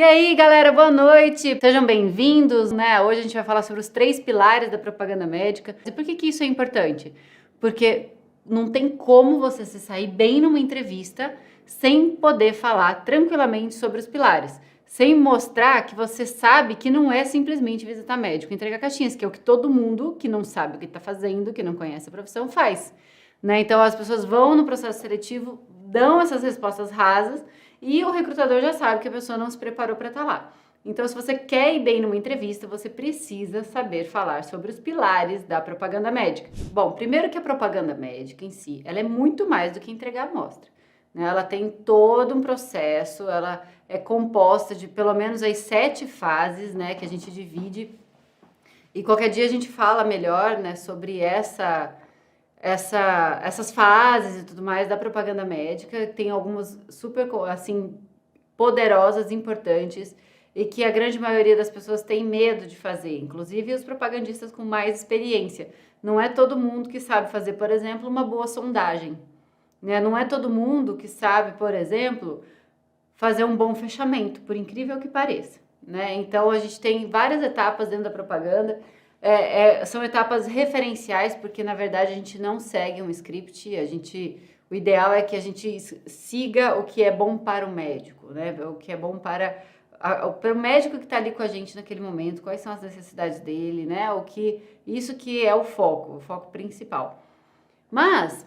E aí, galera, boa noite! Sejam bem-vindos, né? Hoje a gente vai falar sobre os 3 pilares da propaganda médica. E por que isso é importante? Porque não tem como você se sair bem numa entrevista sem poder falar tranquilamente sobre os pilares. Sem mostrar que você sabe que não é simplesmente visitar médico e entregar caixinhas, que é o que todo mundo que não sabe o que está fazendo, que não conhece a profissão, faz. Né? Então, as pessoas vão no processo seletivo, dão essas respostas rasas, e o recrutador já sabe que a pessoa não se preparou para estar lá. Então, se você quer ir bem numa entrevista, você precisa saber falar sobre os pilares da propaganda médica. Bom, primeiro que a propaganda médica em si, ela é muito mais do que entregar a amostra. Né? Ela tem todo um processo, ela é composta de pelo menos as 7 fases, né, que a gente divide. E qualquer dia a gente fala melhor, né, sobre essas fases e tudo mais da propaganda médica. Tem algumas super, assim, poderosas, importantes, e que a grande maioria das pessoas tem medo de fazer, inclusive os propagandistas com mais experiência. Não é todo mundo que sabe fazer, por exemplo, uma boa sondagem, né? Não é todo mundo que sabe, por exemplo, fazer um bom fechamento, por incrível que pareça, né? Então, a gente tem várias etapas dentro da propaganda. São etapas referenciais, porque na verdade a gente não segue um script, o ideal é que a gente siga o que é bom para o médico, né? O que é bom para o médico que está ali com a gente naquele momento, quais são as necessidades dele, né? Isso que é o foco principal. Mas,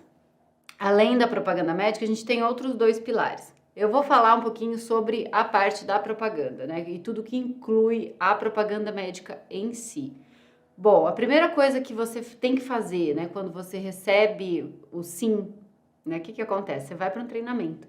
além da propaganda médica, a gente tem outros 2 pilares. Eu vou falar um pouquinho sobre a parte da propaganda, né? E tudo que inclui a propaganda médica em si. Bom, a primeira coisa que você tem que fazer, né, quando você recebe o sim, né, o que acontece? Você vai para um treinamento,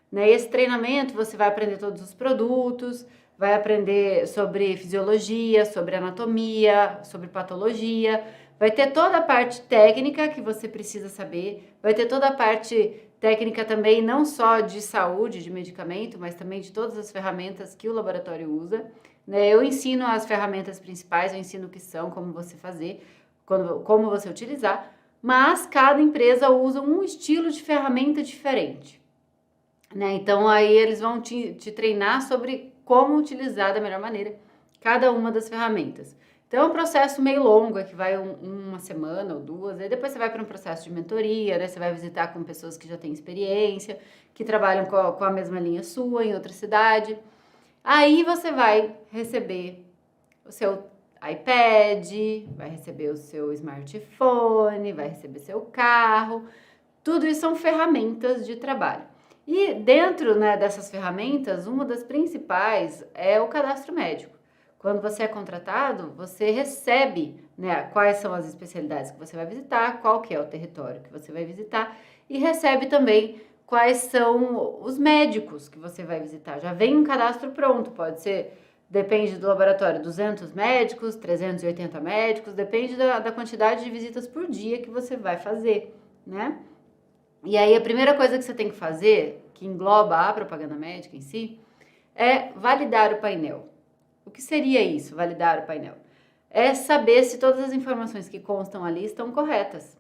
né? Esse treinamento você vai aprender todos os produtos, vai aprender sobre fisiologia, sobre anatomia, sobre patologia, vai ter toda a parte técnica que você precisa saber, vai ter toda a parte técnica também, não só de saúde, de medicamento, mas também de todas as ferramentas que o laboratório usa. Eu ensino as ferramentas principais, eu ensino o que são, como você fazer, como você utilizar, mas cada empresa usa um estilo de ferramenta diferente, né? Então, aí eles vão te treinar sobre como utilizar da melhor maneira cada uma das ferramentas. Então, é um processo meio longo, que vai uma semana ou 2, aí depois você vai para um processo de mentoria, né? Você vai visitar com pessoas que já têm experiência, que trabalham com a mesma linha sua, em outra cidade. Aí você vai receber o seu iPad, vai receber o seu smartphone, vai receber seu carro. Tudo isso são ferramentas de trabalho. E dentro, né, dessas ferramentas, uma das principais é o cadastro médico. Quando você é contratado, você recebe, né, quais são as especialidades que você vai visitar, qual que é o território que você vai visitar, e recebe também quais são os médicos que você vai visitar. Já vem um cadastro pronto, pode ser, depende do laboratório, 200 médicos, 380 médicos, depende da quantidade de visitas por dia que você vai fazer, né? E aí a primeira coisa que você tem que fazer, que engloba a propaganda médica em si, é validar o painel. O que seria isso, validar o painel? É saber se todas as informações que constam ali estão corretas.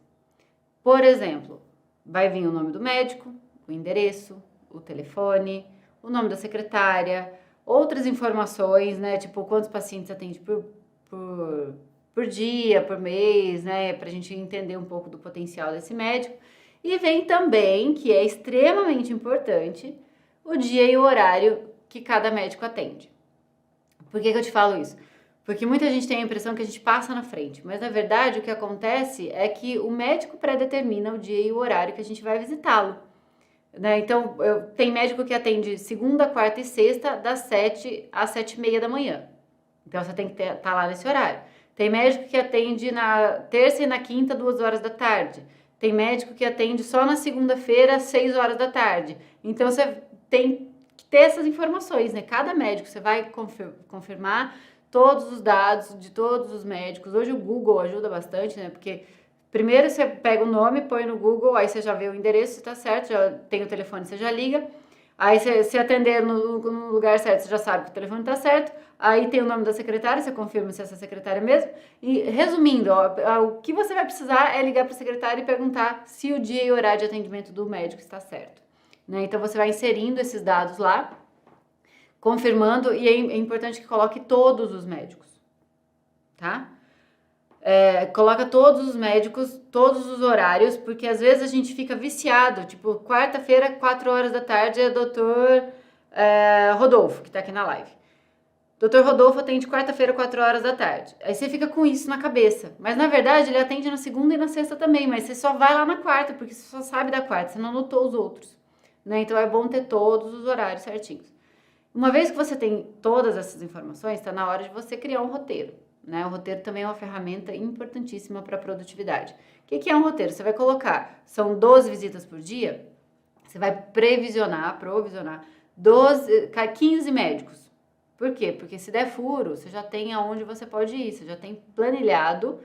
Por exemplo, vai vir o nome do médico, o endereço, o telefone, o nome da secretária, outras informações, né? Tipo, quantos pacientes atende por dia, por mês, né? Pra gente entender um pouco do potencial desse médico. E vem também, que é extremamente importante, o dia e o horário que cada médico atende. Por que eu te falo isso? Porque muita gente tem a impressão que a gente passa na frente, mas na verdade o que acontece é que o médico pré-determina o dia e o horário que a gente vai visitá-lo. Né? Então, tem médico que atende segunda, quarta e sexta, das 7 às 7h30 da manhã. Então, você tem que estar lá nesse horário. Tem médico que atende na terça e na quinta, 2 horas da tarde. Tem médico que atende só na segunda-feira, às 6 horas da tarde. Então, você tem que ter essas informações, né? Cada médico, você vai confirmar todos os dados de todos os médicos. Hoje o Google ajuda bastante, né? Porque primeiro você pega o nome, põe no Google, aí você já vê o endereço, se tá certo, já tem o telefone, você já liga. Aí, se atender no lugar certo, você já sabe que o telefone tá certo. Aí tem o nome da secretária, você confirma se é essa secretária mesmo. E resumindo, o que você vai precisar é ligar para a secretária e perguntar se o dia e horário de atendimento do médico está certo. Né? Então, você vai inserindo esses dados lá. confirmando, e é importante que coloque todos os médicos, tá? Coloca todos os médicos, todos os horários, porque às vezes a gente fica viciado, tipo, quarta-feira, 4 horas da tarde, é doutor Rodolfo, que tá aqui na live. Doutor Rodolfo atende quarta-feira, 4 horas da tarde. Aí você fica com isso na cabeça. Mas na verdade ele atende na segunda e na sexta também, mas você só vai lá na quarta, porque você só sabe da quarta, você não anotou os outros, né? Então é bom ter todos os horários certinhos. Uma vez que você tem todas essas informações, está na hora de você criar um roteiro, né? O roteiro também é uma ferramenta importantíssima para a produtividade. O que é um roteiro? Você vai colocar, são 12 visitas por dia, você vai provisionar 15 médicos. Por quê? Porque se der furo, você já tem aonde você pode ir, você já tem planilhado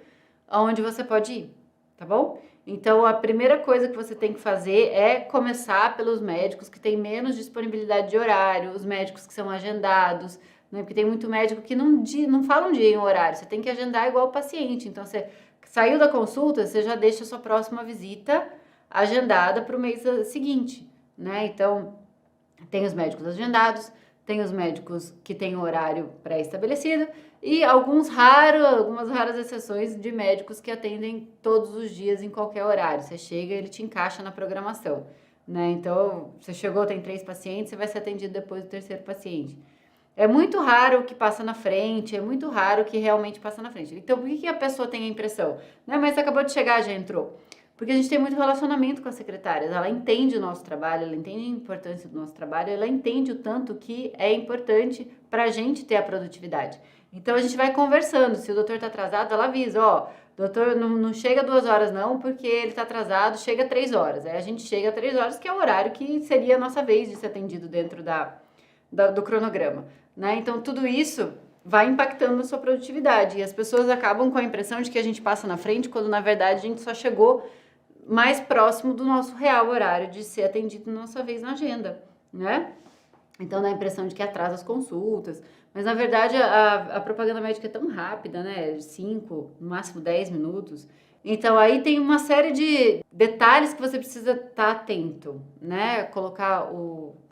aonde você pode ir, tá bom? Então, a primeira coisa que você tem que fazer é começar pelos médicos que têm menos disponibilidade de horário, os médicos que são agendados, né? Porque tem muito médico que não fala um dia em horário, você tem que agendar igual o paciente. Então, você saiu da consulta, você já deixa a sua próxima visita agendada para o mês seguinte, né? Então, tem os médicos agendados, tem os médicos que têm horário pré-estabelecido e algumas raras exceções de médicos que atendem todos os dias em qualquer horário. Você chega e ele te encaixa na programação, né? Então, você chegou, tem 3 pacientes, você vai ser atendido depois do 3º paciente. É muito raro o que passa na frente, é muito raro o que realmente passa na frente. Então, por que a pessoa tem a impressão? Né? Mas acabou de chegar, já entrou. Porque a gente tem muito relacionamento com as secretárias, ela entende o nosso trabalho, ela entende a importância do nosso trabalho, ela entende o tanto que é importante para a gente ter a produtividade. Então a gente vai conversando, se o doutor está atrasado, ela avisa, ó, doutor não chega 2 horas não, porque ele está atrasado, chega 3 horas. Aí a gente chega a 3 horas, que é o horário que seria a nossa vez de ser atendido dentro do cronograma, né? Então tudo isso vai impactando a sua produtividade e as pessoas acabam com a impressão de que a gente passa na frente, quando na verdade a gente só chegou mais próximo do nosso real horário de ser atendido na nossa vez na agenda, né? Então dá a impressão de que atrasa as consultas, mas na verdade a propaganda médica é tão rápida, né? 5, no máximo 10 minutos. Então aí tem uma série de detalhes que você precisa estar atento, né?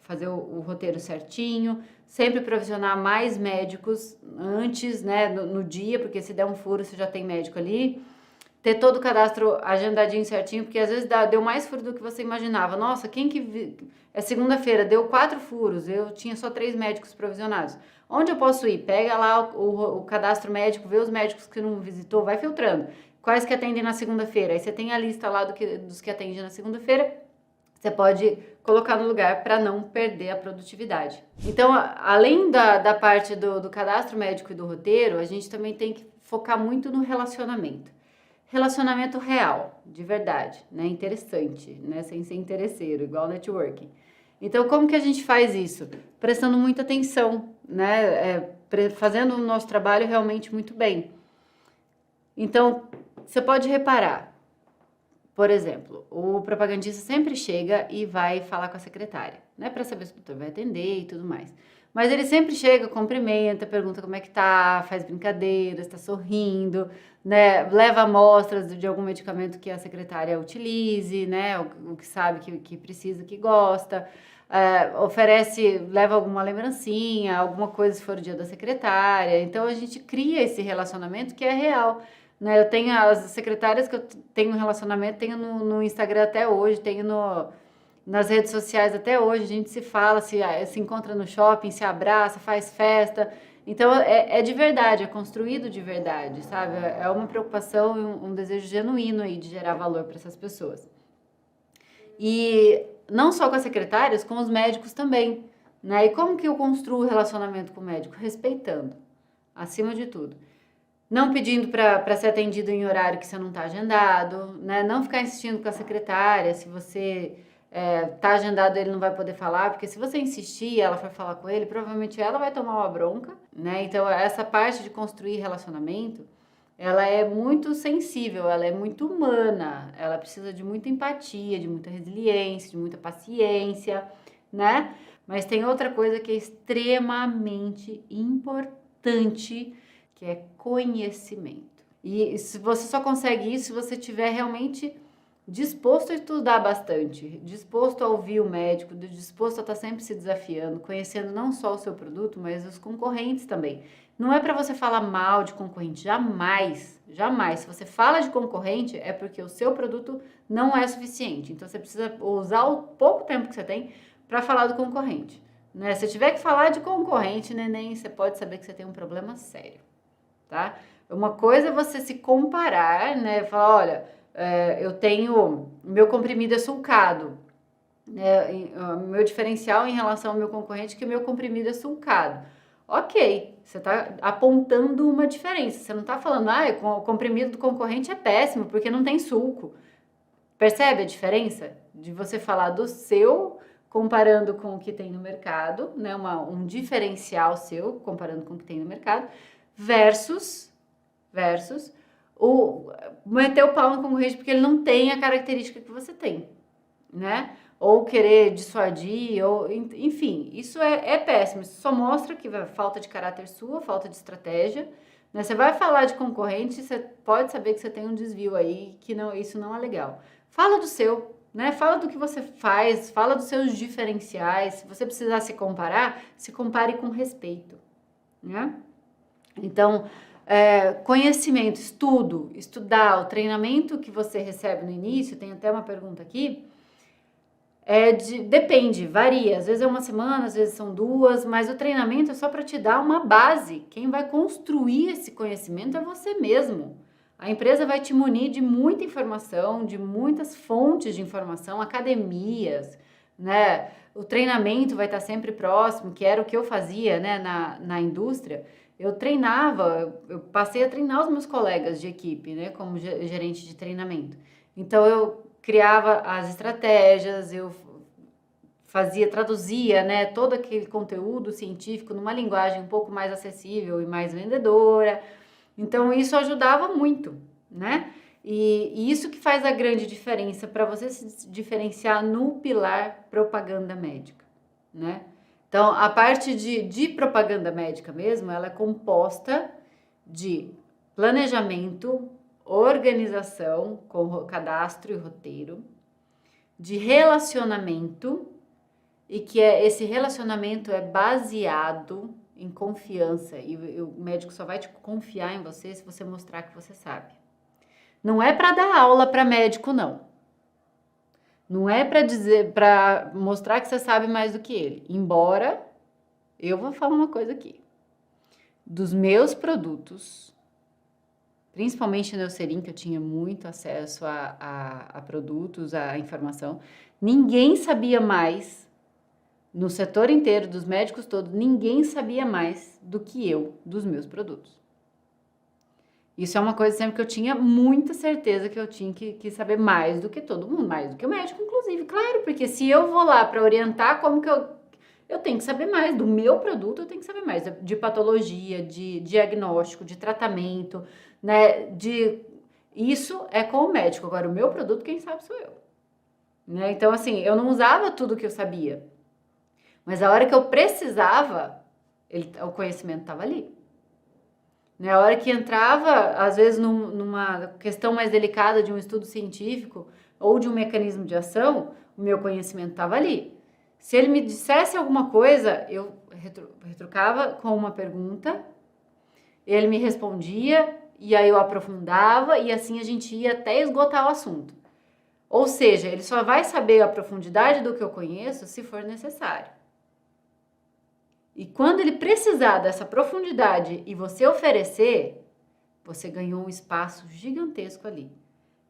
Fazer o roteiro certinho, sempre provisionar mais médicos antes, né? No dia, porque se der um furo você já tem médico ali. Ter todo o cadastro agendadinho certinho, porque às vezes deu mais furo do que você imaginava. Nossa, é segunda-feira, deu 4 furos, eu tinha só 3 médicos provisionados. Onde eu posso ir? Pega lá o cadastro médico, vê os médicos que não visitou, vai filtrando. Quais que atendem na segunda-feira? Aí você tem a lista lá dos que atendem na segunda-feira, você pode colocar no lugar para não perder a produtividade. Então, além da parte do cadastro médico e do roteiro, a gente também tem que focar muito no relacionamento. Relacionamento real, de verdade, né? Interessante, né? Sem ser interesseiro, igual networking. Então, como que a gente faz isso? Prestando muita atenção, né? Fazendo o nosso trabalho realmente muito bem. Então, você pode reparar, por exemplo, o propagandista sempre chega e vai falar com a secretária, né? Para saber se o doutor vai atender e tudo mais. Mas ele sempre chega, cumprimenta, pergunta como é que tá, faz brincadeiras, está sorrindo, né? Leva amostras de algum medicamento que a secretária utilize, né? O que sabe que precisa, que gosta. Leva alguma lembrancinha, alguma coisa se for o dia da secretária. Então a gente cria esse relacionamento que é real, né? Eu tenho as secretárias que eu tenho um relacionamento, tenho no Instagram até hoje, tenho nas redes sociais até hoje, a gente se fala, se encontra no shopping, se abraça, faz festa. Então, é de verdade, é construído de verdade, sabe? É uma preocupação e um desejo genuíno aí de gerar valor para essas pessoas. E não só com as secretárias, com os médicos também, né? E como que eu construo o relacionamento com o médico? Respeitando, acima de tudo. Não pedindo para ser atendido em horário que você não está agendado, né? Não ficar insistindo com a secretária, se você tá agendado, ele não vai poder falar, porque se você insistir e ela for falar com ele, provavelmente ela vai tomar uma bronca, né? Então, essa parte de construir relacionamento, ela é muito sensível, ela é muito humana, ela precisa de muita empatia, de muita resiliência, de muita paciência, né? Mas tem outra coisa que é extremamente importante, que é conhecimento. E se você só consegue isso se você tiver realmente disposto a estudar bastante, disposto a ouvir o médico, disposto a estar sempre se desafiando, conhecendo não só o seu produto, mas os concorrentes também. Não é para você falar mal de concorrente, jamais, jamais. Se você fala de concorrente, é porque o seu produto não é suficiente. Então, você precisa usar o pouco tempo que você tem para falar do concorrente. Né? Se tiver que falar de concorrente, neném, você pode saber que você tem um problema sério, tá? Uma coisa é você se comparar, né? Falar, olha, eu tenho, meu comprimido é sulcado, né? Meu diferencial em relação ao meu concorrente é que o meu comprimido é sulcado. Ok, você está apontando uma diferença, você não está falando, o comprimido do concorrente é péssimo porque não tem sulco. Percebe a diferença de você falar do seu comparando com o que tem no mercado, né? Um diferencial seu comparando com o que tem no mercado, versus o meter o pau no concorrente porque ele não tem a característica que você tem, né? Ou querer dissuadir, ou enfim, isso é péssimo. Isso só mostra que falta de caráter sua, falta de estratégia. Né? Você vai falar de concorrente, você pode saber que você tem um desvio aí, que não, isso não é legal. Fala do seu, né? Fala do que você faz, fala dos seus diferenciais. Se você precisar se comparar, se compare com respeito, né? Então, conhecimento, estudar, o treinamento que você recebe no início, tem até uma pergunta aqui, depende, varia, às vezes é uma semana, às vezes são 2, mas o treinamento é só para te dar uma base. Quem vai construir esse conhecimento é você mesmo. A empresa vai te munir de muita informação, de muitas fontes de informação, academias, né? O treinamento vai estar sempre próximo, que era o que eu fazia, né, na indústria. Eu treinava, eu passei a treinar os meus colegas de equipe, né, como gerente de treinamento. Então, eu criava as estratégias, eu traduzia, né, todo aquele conteúdo científico numa linguagem um pouco mais acessível e mais vendedora. Então, isso ajudava muito, né? E isso que faz a grande diferença para você se diferenciar no pilar propaganda médica, né? Então, a parte de propaganda médica mesmo, ela é composta de planejamento, organização, com cadastro e roteiro, de relacionamento, e que esse relacionamento é baseado em confiança, e o médico só vai te confiar em você se você mostrar que você sabe. Não é para dar aula para médico, não. Não é para mostrar que você sabe mais do que ele. Embora, eu vou falar uma coisa aqui. Dos meus produtos, principalmente no Eucerin, que eu tinha muito acesso a produtos, a informação, ninguém sabia mais, no setor inteiro, dos médicos todos, ninguém sabia mais do que eu, dos meus produtos. Isso é uma coisa sempre que eu tinha muita certeza que eu tinha que saber mais do que todo mundo, mais do que o médico, inclusive, claro, porque se eu vou lá para orientar, como que eu tenho que saber mais do meu produto, eu tenho que saber mais de patologia, de diagnóstico, de tratamento, né? Isso é com o médico. Agora, o meu produto, quem sabe sou eu. Né? Então, assim, eu não usava tudo que eu sabia, mas a hora que eu precisava, o conhecimento estava ali. Na hora que entrava, às vezes, numa questão mais delicada de um estudo científico ou de um mecanismo de ação, o meu conhecimento estava ali. Se ele me dissesse alguma coisa, eu retrucava com uma pergunta, ele me respondia, e aí eu aprofundava, e assim a gente ia até esgotar o assunto. Ou seja, ele só vai saber a profundidade do que eu conheço se for necessário. E quando ele precisar dessa profundidade e você oferecer, você ganhou um espaço gigantesco ali.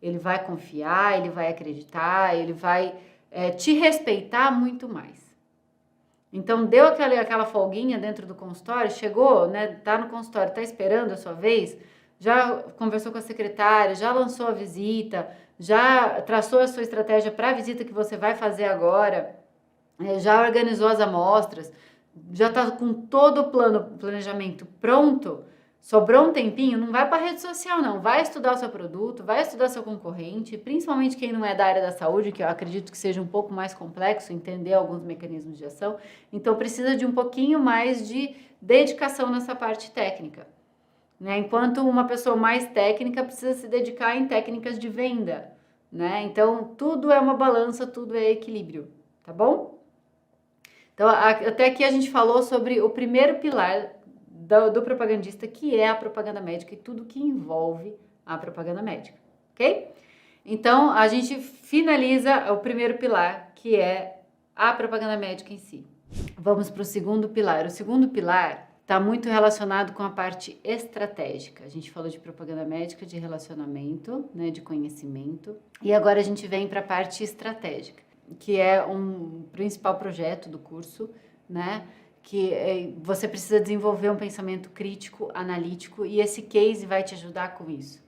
Ele vai confiar, ele vai acreditar, ele vai te respeitar muito mais. Então, deu aquela folguinha dentro do consultório, chegou, né, tá no consultório, tá esperando a sua vez, já conversou com a secretária, já lançou a visita, já traçou a sua estratégia para a visita que você vai fazer agora, já organizou as amostras, já está com todo o planejamento pronto, sobrou um tempinho, não vai para a rede social não, vai estudar o seu produto, vai estudar seu concorrente, principalmente quem não é da área da saúde, que eu acredito que seja um pouco mais complexo, entender alguns mecanismos de ação, então precisa de um pouquinho mais de dedicação nessa parte técnica, né? Enquanto uma pessoa mais técnica precisa se dedicar em técnicas de venda, né? Então, tudo é uma balança, tudo é equilíbrio, tá bom? Então, até aqui a gente falou sobre o primeiro pilar do propagandista, que é a propaganda médica e tudo que envolve a propaganda médica, ok? Então, a gente finaliza o primeiro pilar, que é a propaganda médica em si. Vamos para o segundo pilar. O segundo pilar está muito relacionado com a parte estratégica. A gente falou de propaganda médica, de relacionamento, né, de conhecimento. E agora a gente vem para a parte estratégica, que é um principal projeto do curso, né? Que você precisa desenvolver um pensamento crítico, analítico, e esse case vai te ajudar com isso.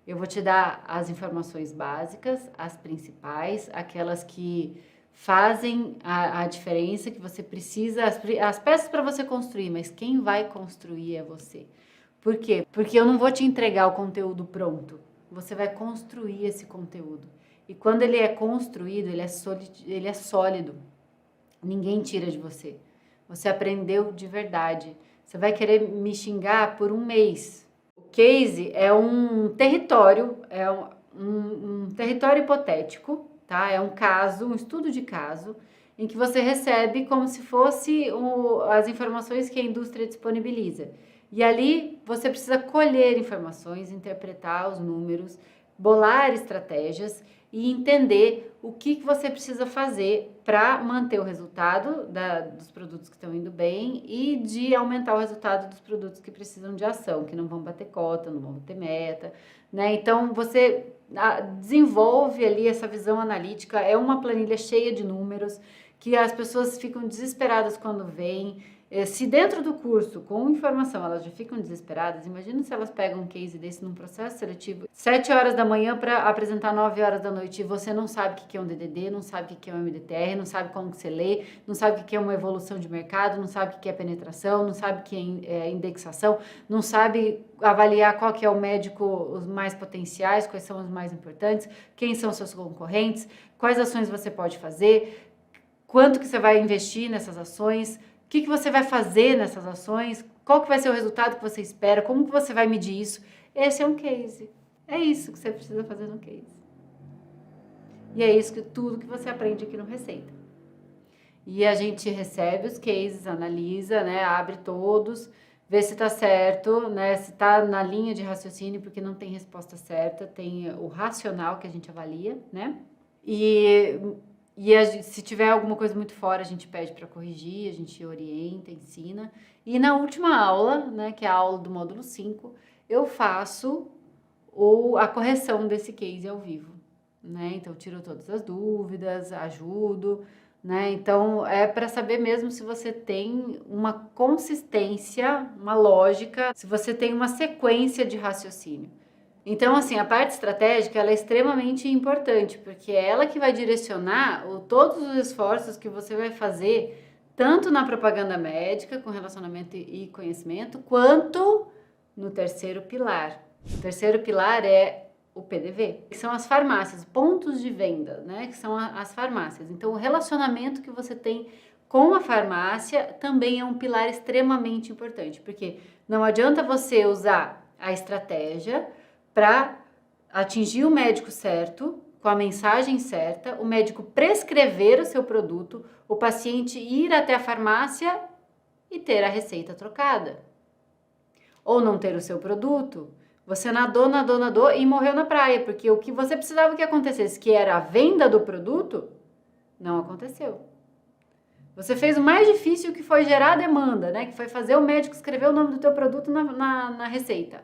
Eu vou te dar as informações básicas, as principais, aquelas que fazem a diferença, que você precisa, as peças para você construir, mas quem vai construir é você. Por quê? Porque eu não vou te entregar o conteúdo pronto, você vai construir esse conteúdo. E quando ele é construído, ele é sólido, ninguém tira de você. Você aprendeu de verdade. Você vai querer me xingar por um mês. O case é um território, um território hipotético, tá? É um caso, um estudo de caso, em que você recebe como se fosse as informações que a indústria disponibiliza. E ali você precisa colher informações, interpretar os números, bolar estratégias e entender o que você precisa fazer para manter o resultado dos produtos que estão indo bem e de aumentar o resultado dos produtos que precisam de ação, que não vão bater cota, não vão bater meta, né? Então, você desenvolve ali essa visão analítica, é uma planilha cheia de números que as pessoas ficam desesperadas quando veem. Se dentro do curso, com informação, elas já ficam desesperadas, imagina se elas pegam um case desse num processo seletivo, 7 horas da manhã para apresentar 9 horas da noite, e você não sabe o que é um DDD, não sabe o que é um MDTR, não sabe como que você lê, não sabe o que é uma evolução de mercado, não sabe o que é penetração, não sabe o que é indexação, não sabe avaliar qual que é o médico, os mais potenciais, quais são os mais importantes, quem são seus concorrentes, quais ações você pode fazer, quanto que você vai investir nessas ações, o que você vai fazer nessas ações, qual que vai ser o resultado que você espera, como que você vai medir isso. Esse é um case. É isso que você precisa fazer no case. E é isso tudo que você aprende aqui no Receita. E a gente recebe os cases, analisa, né, abre todos, vê se tá certo, né, se tá na linha de raciocínio, porque não tem resposta certa, tem o racional que a gente avalia, né? Se tiver alguma coisa muito fora, a gente pede para corrigir, a gente orienta, ensina. E na última aula, né, que é a aula do módulo 5, eu faço a correção desse case ao vivo, né? Então, eu tiro todas as dúvidas, ajudo, né? Então, é para saber mesmo se você tem uma consistência, uma lógica, se você tem uma sequência de raciocínio. Então, assim, a parte estratégica ela é extremamente importante, porque é ela que vai direcionar todos os esforços que você vai fazer, tanto na propaganda médica, com relacionamento e conhecimento, quanto no terceiro pilar. O terceiro pilar é o PDV, que são as farmácias, pontos de venda, né? Que são as farmácias. Então, o relacionamento que você tem com a farmácia também é um pilar extremamente importante, porque não adianta você usar a estratégia para atingir o médico certo, com a mensagem certa, o médico prescrever o seu produto, o paciente ir até a farmácia e ter a receita trocada. Ou não ter o seu produto, você nadou e morreu na praia, porque o que você precisava que acontecesse, que era a venda do produto, não aconteceu. Você fez o mais difícil, que foi gerar a demanda, né? Que foi fazer o médico escrever o nome do teu produto na receita.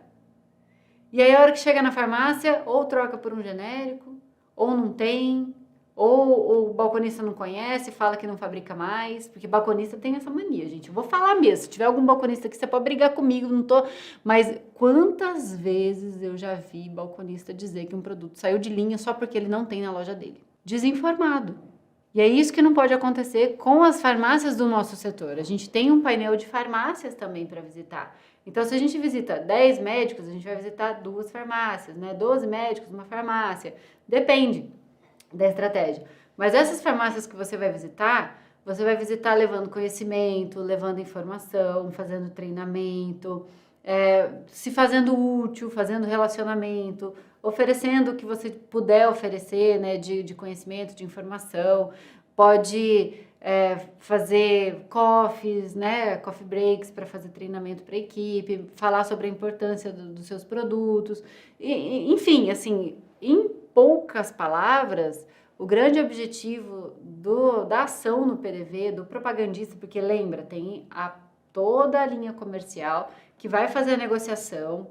E aí, a hora que chega na farmácia, ou troca por um genérico, ou não tem, ou o balconista não conhece, fala que não fabrica mais, porque balconista tem essa mania, gente. Eu vou falar mesmo, se tiver algum balconista aqui, você pode brigar comigo, não tô... Mas quantas vezes eu já vi balconista dizer que um produto saiu de linha só porque ele não tem na loja dele? Desinformado. E é isso que não pode acontecer com as farmácias do nosso setor. A gente tem um painel de farmácias também para visitar. Então, se a gente visita 10 médicos, a gente vai visitar 2 farmácias, né? 12 médicos, uma farmácia. Depende da estratégia. Mas essas farmácias que você vai visitar levando conhecimento, levando informação, fazendo treinamento, se fazendo útil, fazendo relacionamento, oferecendo o que você puder oferecer, né, de conhecimento, de informação. Pode fazer coffees, né, coffee breaks para fazer treinamento para a equipe, falar sobre a importância dos seus produtos, enfim, assim, em poucas palavras, o grande objetivo da ação no PDV, do propagandista, porque lembra, tem toda a linha comercial que vai fazer a negociação,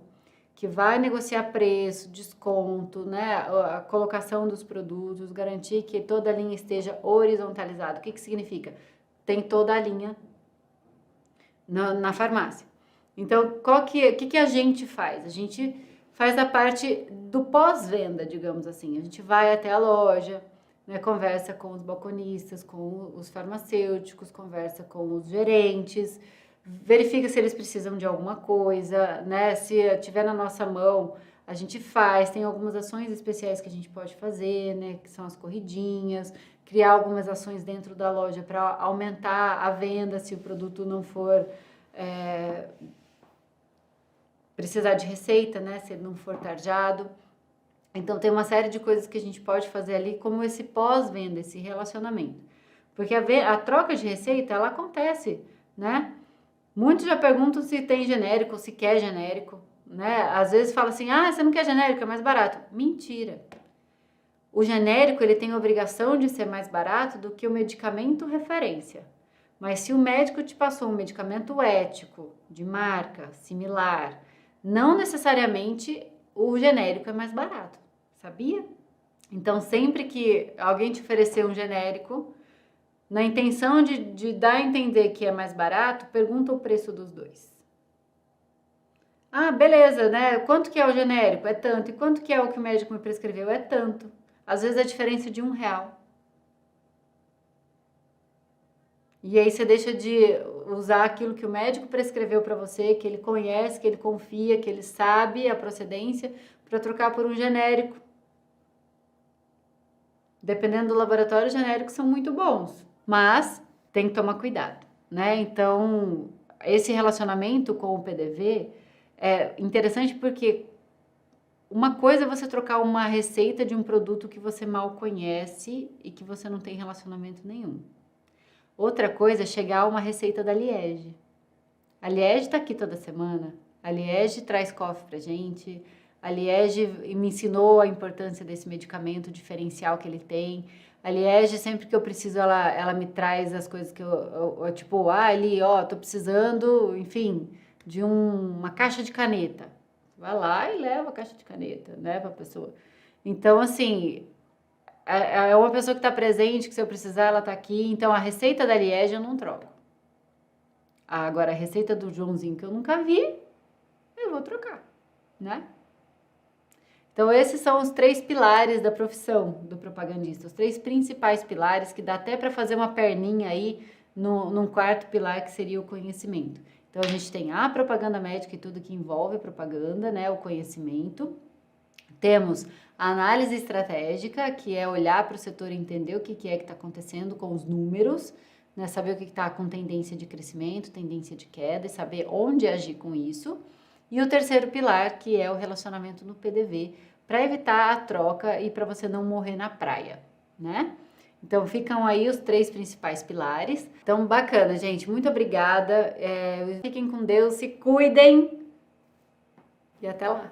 que vai negociar preço, desconto, né, a colocação dos produtos, garantir que toda a linha esteja horizontalizada. O que significa? Tem toda a linha na farmácia. Então, o que a gente faz? A gente faz a parte do pós-venda, digamos assim. A gente vai até a loja, né, conversa com os balconistas, com os farmacêuticos, conversa com os gerentes, verifica se eles precisam de alguma coisa, né? Se tiver na nossa mão, a gente faz. Tem algumas ações especiais que a gente pode fazer, né? Que são as corridinhas, criar algumas ações dentro da loja para aumentar a venda se o produto não for precisar de receita, né? Se ele não for tarjado. Então, tem uma série de coisas que a gente pode fazer ali, como esse pós-venda, esse relacionamento. Porque a troca de receita, ela acontece, né? Muitos já perguntam se tem genérico, se quer genérico, né? Às vezes fala assim, você não quer genérico, é mais barato. Mentira. O genérico, ele tem a obrigação de ser mais barato do que o medicamento referência. Mas se o médico te passou um medicamento ético, de marca, similar, não necessariamente o genérico é mais barato, sabia? Então, sempre que alguém te oferecer um genérico, na intenção de dar a entender que é mais barato, pergunta o preço dos dois. Beleza, né? Quanto que é o genérico? É tanto. E quanto que é o que o médico me prescreveu? É tanto. Às vezes a diferença de R$1. E aí você deixa de usar aquilo que o médico prescreveu para você, que ele conhece, que ele confia, que ele sabe a procedência, para trocar por um genérico. Dependendo do laboratório, os genéricos são muito bons, mas tem que tomar cuidado, né? Então, esse relacionamento com o PDV é interessante porque uma coisa é você trocar uma receita de um produto que você mal conhece e que você não tem relacionamento nenhum. Outra coisa é chegar a uma receita da Liege. A Liege está aqui toda semana. A Liege traz coffee pra gente. A Liege me ensinou a importância desse medicamento diferencial que ele tem. A Liege, sempre que eu preciso, ela me traz as coisas que eu tipo, tô precisando, enfim, de uma caixa de caneta. Vai lá e leva a caixa de caneta, né, pra pessoa. Então, assim, é uma pessoa que está presente, que se eu precisar, ela está aqui. Então, a receita da Liege eu não troco. Agora, a receita do Joãozinho, que eu nunca vi, eu vou trocar, né? Então, esses são os 3 pilares da profissão do propagandista. Os 3 principais pilares, que dá até para fazer uma perninha aí num 4º pilar, que seria o conhecimento. Então, a gente tem a propaganda médica e tudo que envolve a propaganda, né? O conhecimento. Temos a análise estratégica, que é olhar para o setor e entender o que é que está acontecendo com os números, né? Saber o que está com tendência de crescimento, tendência de queda e saber onde agir com isso. E o 3º pilar, que é o relacionamento no PDV, para evitar a troca e para você não morrer na praia, né? Então, ficam aí os 3 principais pilares. Então, bacana, gente. Muito obrigada. Fiquem com Deus, se cuidem e até lá.